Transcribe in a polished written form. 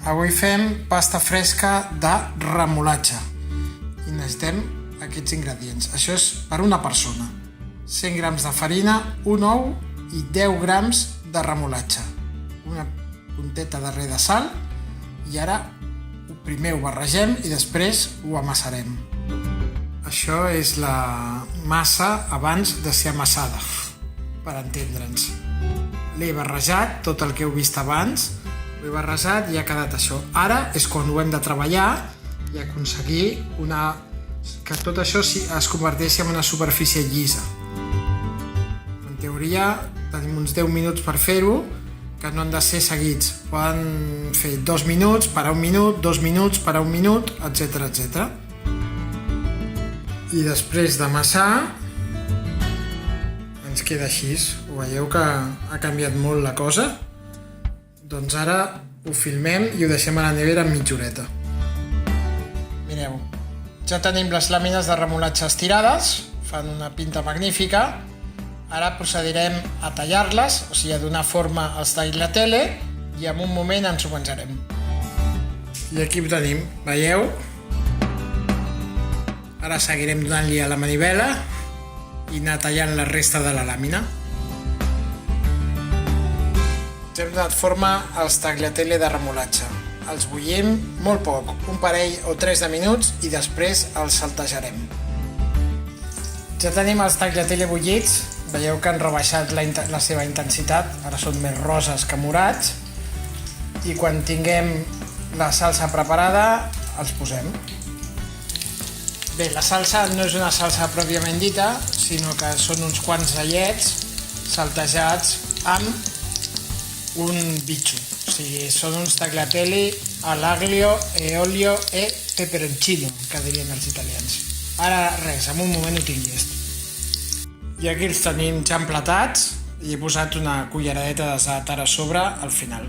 Avui fem pasta fresca de remolatxa i necessitem aquests ingredients. Això és per una persona. 100 grams de farina, un ou i 10 grams de remolatxa. Una punteta darrere de sal i ara primer ho barregem i després ho amassarem. Això és la massa abans de ser amassada, per entendre'ns. L'he barrejat, tot el que heu vist abans, ho he barrejat i ha quedat això. Ara és quan ho hem de treballar i aconseguir que tot això es converteixi en una superfície llisa. En teoria tenim uns 10 minuts per fer-ho, que no han de ser seguits. Poden fer 2 minuts, parar 1 minut, 2 minuts, parar 1 minut, etc. I després d'amassar ens queda així. Ho veieu que ha canviat molt la cosa? Doncs ara ho filmem i ho deixem a la nevera en mitja horeta. Mireu, ja tenim les làmines de remolatxa estirades, fan una pinta magnífica. Ara procedirem a tallar-les, o sigui, a donar forma als tagliatelle i en un moment ens ho menjarem. I aquí ho tenim, veieu? Ara seguirem donant-li a la manivela i anar tallant la resta de la làmina. Ens hem donat forma als tagliatelle de remolatxa. Els bullim molt poc, un parell o 3 de minuts i després els saltejarem. Ja tenim els tagliatelle bullits. Veieu que han rebaixat la seva intensitat, ara són més roses que morats, i quan tinguem la salsa preparada els posem. Bé, la salsa no és una salsa pròpiament dita, sinó que són uns quants allets saltejats amb un bitxo. O sigui, són uns tagliatelle all'aglio e olio e peperoncino, que dirien els italians. Ara res, en un moment ho tinc llest. I aquí els tenim ja emplatats i he posat una culleradeta de za'atar a sobre al final.